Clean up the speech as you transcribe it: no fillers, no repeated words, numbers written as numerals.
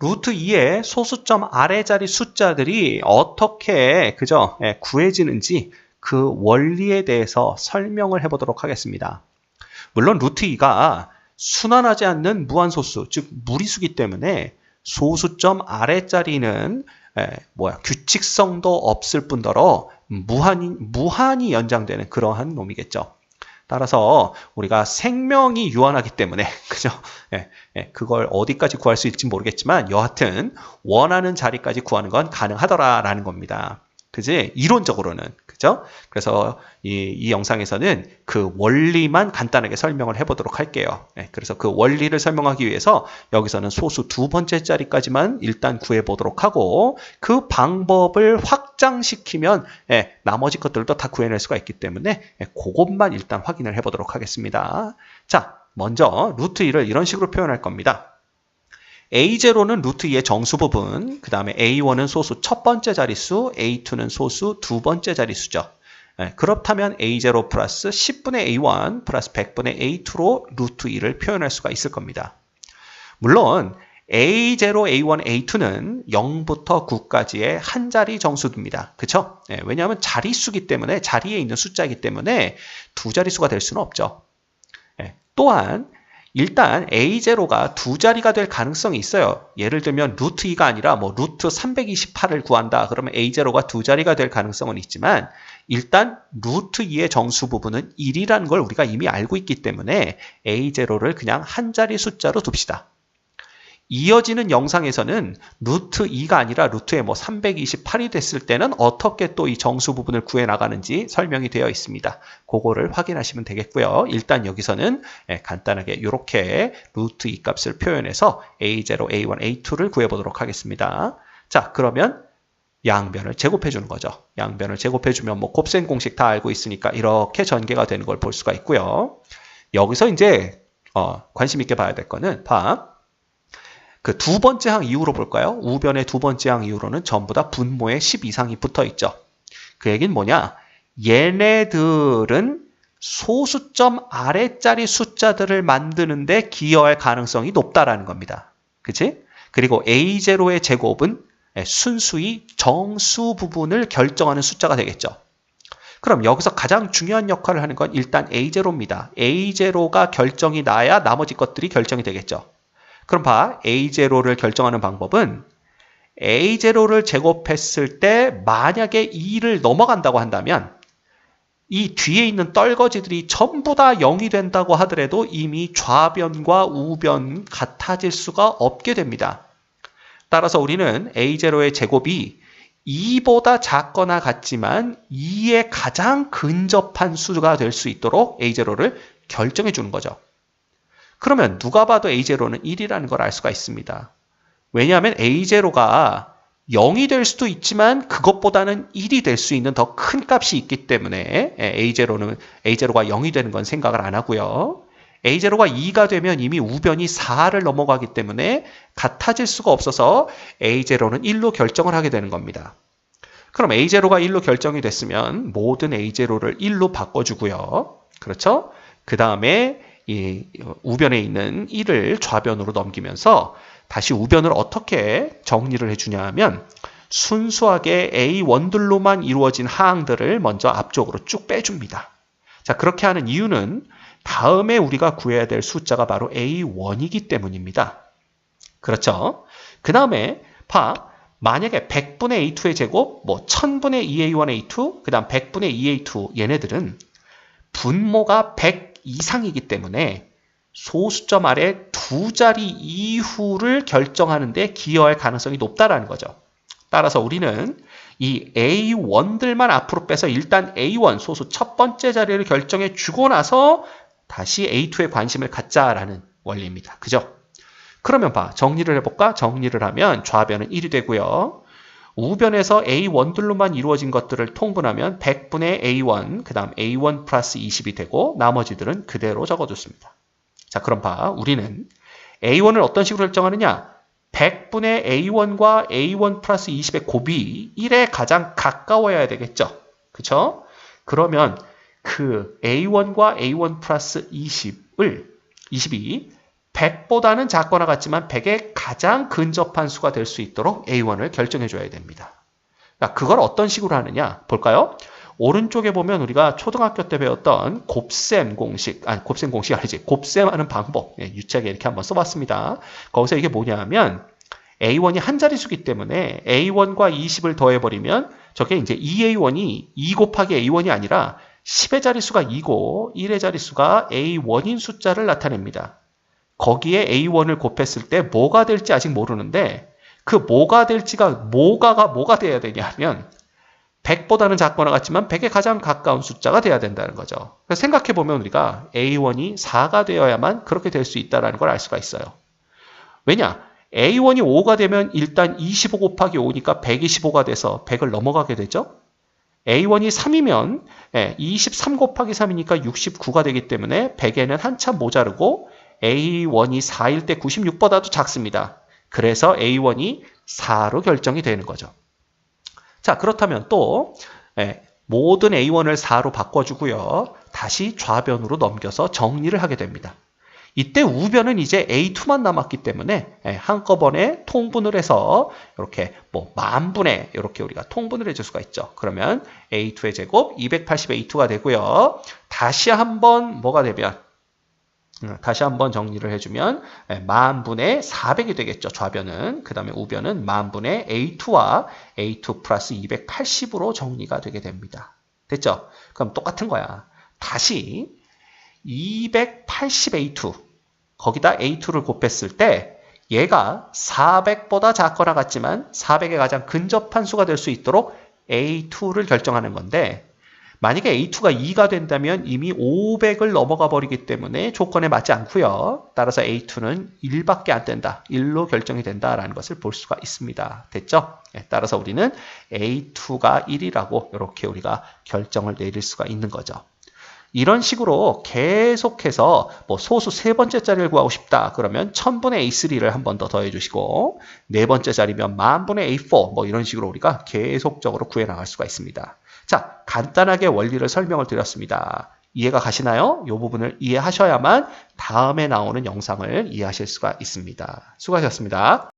루트 2의 소수점 아래 자리 숫자들이 어떻게 그죠? 구해지는지 그 원리에 대해서 설명을 해보도록 하겠습니다. 물론 루트 2가 순환하지 않는 무한소수, 즉 무리수기 때문에 소수점 아래 자리는 규칙성도 없을 뿐더러 무한히 연장되는 그러한 놈이겠죠. 따라서 우리가 생명이 유한하기 때문에 그죠? 그걸 어디까지 구할 수 있을지 모르겠지만 여하튼 원하는 자리까지 구하는 건 가능하더라라는 겁니다. 그지? 이론적으로는 그죠? 그래서 이 영상에서는 그 원리만 간단하게 설명을 해보도록 할게요. 그래서 그 원리를 설명하기 위해서 여기서는 소수 두 번째 자리까지만 일단 구해보도록 하고 그 방법을 확장시키면 나머지 것들도 다 구해낼 수가 있기 때문에 그것만 일단 확인을 해보도록 하겠습니다. 자, 먼저 루트 2를 이런 식으로 표현할 겁니다. A0는 루트 2의 정수 부분, 그 다음에 A1은 소수 첫 번째 자릿수, A2는 소수 두 번째 자릿수죠. 그렇다면 A0 플러스 10분의 A1 플러스 100분의 A2로 루트 2를 표현할 수가 있을 겁니다. 물론 A0, A1, A2는 0부터 9까지의 한 자리 정수입니다. 그쵸? 왜냐하면 자릿수기 때문에, 자리에 있는 숫자이기 때문에 두 자릿수가 될 수는 없죠. 또한 일단 A0가 두 자리가 될 가능성이 있어요. 예를 들면 루트 2가 아니라 루트 328을 구한다. 그러면 A0가 두 자리가 될 가능성은 있지만 일단 루트 2의 정수 부분은 1이라는 걸 우리가 이미 알고 있기 때문에 A0를 그냥 한 자리 숫자로 둡시다. 이어지는 영상에서는 루트 2가 아니라 루트의 328이 됐을 때는 어떻게 또 이 정수 부분을 구해 나가는지 설명이 되어 있습니다. 그거를 확인하시면 되겠고요. 일단 여기서는 간단하게 이렇게 루트 2 값을 표현해서 A0, A1, A2를 구해보도록 하겠습니다. 자, 그러면 양변을 제곱해 주는 거죠. 양변을 제곱해 주면 곱셈 공식 다 알고 있으니까 이렇게 전개가 되는 걸 볼 수가 있고요. 여기서 이제 관심 있게 봐야 될 거는 그 두 번째 항 이후로 볼까요? 우변의 두 번째 항 이후로는 전부 다 분모에 10 이상이 붙어 있죠. 그 얘기는 뭐냐? 얘네들은 소수점 아래짜리 숫자들을 만드는데 기여할 가능성이 높다라는 겁니다. 그치? 그리고 A0의 제곱은 순수히 정수 부분을 결정하는 숫자가 되겠죠. 그럼 여기서 가장 중요한 역할을 하는 건 일단 A0입니다. A0가 결정이 나야 나머지 것들이 결정이 되겠죠. 그럼 A0를 결정하는 방법은 A0를 제곱했을 때 만약에 2를 넘어간다고 한다면 이 뒤에 있는 떨거지들이 전부 다 0이 된다고 하더라도 이미 좌변과 우변 같아질 수가 없게 됩니다. 따라서 우리는 A0의 제곱이 2보다 작거나 같지만 2에 가장 근접한 수가 될 수 있도록 A0를 결정해 주는 거죠. 그러면 누가 봐도 A0는 1이라는 걸 알 수가 있습니다. 왜냐하면 A0가 0이 될 수도 있지만 그것보다는 1이 될 수 있는 더 큰 값이 있기 때문에 A0가 0이 되는 건 생각을 안 하고요. A0가 2가 되면 이미 우변이 4를 넘어가기 때문에 같아질 수가 없어서 A0는 1로 결정을 하게 되는 겁니다. 그럼 A0가 1로 결정이 됐으면 모든 A0를 1로 바꿔주고요. 그렇죠? 그 다음에 이 우변에 있는 1을 좌변으로 넘기면서 다시 우변을 어떻게 정리를 해주냐 하면 순수하게 A1들로만 이루어진 하항들을 먼저 앞쪽으로 쭉 빼줍니다. 자, 그렇게 하는 이유는 다음에 우리가 구해야 될 숫자가 바로 A1이기 때문입니다. 그렇죠? 그 다음에 만약에 100분의 A2의 제곱, 1000분의 2A1, A2, 그 다음 100분의 2A2 얘네들은 분모가 100 이상이기 때문에 소수점 아래 두 자리 이후를 결정하는 데 기여할 가능성이 높다라는 거죠. 따라서 우리는 이 A1들만 앞으로 빼서 일단 A1 소수 첫 번째 자리를 결정해 주고 나서 다시 A2에 관심을 갖자라는 원리입니다. 그죠? 그러면 정리를 해볼까? 정리를 하면 좌변은 1이 되고요. 우변에서 A1들로만 이루어진 것들을 통분하면 100분의 A1, 그 다음 A1 플러스 20이 되고 나머지들은 그대로 적어줬습니다. 자, 그럼 우리는 A1을 어떤 식으로 결정하느냐? 100분의 A1과 A1 플러스 20의 곱이 1에 가장 가까워야 되겠죠. 그쵸? 그러면 그 A1과 A1 플러스 20이 100보다는 작거나 같지만 100에 가장 근접한 수가 될 수 있도록 A1을 결정해 줘야 됩니다. 그러니까 그걸 어떤 식으로 하느냐 볼까요? 오른쪽에 보면 우리가 초등학교 때 배웠던 곱셈 공식, 아니 곱셈 공식이 아니지, 곱셈하는 방법, 유치하게 이렇게 한번 써봤습니다. 거기서 이게 뭐냐면 A1이 한 자릿수기 때문에 A1과 20을 더해버리면 저게 이제 2A1이 2 곱하기 A1이 아니라 10의 자릿수가 2고 1의 자릿수가 A1인 숫자를 나타냅니다. 거기에 A1을 곱했을 때 뭐가 될지 아직 모르는데 그 뭐가 될지가 뭐가 돼야 되냐면 100보다는 작거나 같지만 100에 가장 가까운 숫자가 돼야 된다는 거죠. 그래서 생각해보면 우리가 A1이 4가 되어야만 그렇게 될 수 있다는 걸 알 수가 있어요. 왜냐? A1이 5가 되면 일단 25 곱하기 5니까 125가 돼서 100을 넘어가게 되죠. A1이 3이면 23 곱하기 3이니까 69가 되기 때문에 100에는 한참 모자르고 A1이 4일 때 96보다도 작습니다. 그래서 A1이 4로 결정이 되는 거죠. 자, 그렇다면 또 모든 A1을 4로 바꿔주고요. 다시 좌변으로 넘겨서 정리를 하게 됩니다. 이때 우변은 이제 A2만 남았기 때문에 한꺼번에 통분을 해서 이렇게 뭐 만분의 이렇게 우리가 통분을 해줄 수가 있죠. 그러면 A2의 제곱 280A2가 되고요. 다시 한번 뭐가 되면 다시 한번 정리를 해주면 만분의 400이 되겠죠. 좌변은. 그 다음에 우변은 만분의 A2와 A2 플러스 280으로 정리가 되게 됩니다. 됐죠? 그럼 똑같은 거야. 다시 280A2 거기다 A2를 곱했을 때 얘가 400보다 작거나 같지만 400에 가장 근접한 수가 될 수 있도록 A2를 결정하는 건데 만약에 A2가 2가 된다면 이미 500을 넘어가 버리기 때문에 조건에 맞지 않고요. 따라서 A2는 1밖에 안 된다. 1로 결정이 된다라는 것을 볼 수가 있습니다. 됐죠? 따라서 우리는 A2가 1이라고 이렇게 우리가 결정을 내릴 수가 있는 거죠. 이런 식으로 계속해서 뭐 소수 세 번째 자리를 구하고 싶다. 그러면 1000분의 A3를 한 번 더 더해 주시고 네 번째 자리면 만분의 A4 뭐 이런 식으로 우리가 계속적으로 구해 나갈 수가 있습니다. 자, 간단하게 원리를 설명을 드렸습니다. 이해가 가시나요? 이 부분을 이해하셔야만 다음에 나오는 영상을 이해하실 수가 있습니다. 수고하셨습니다.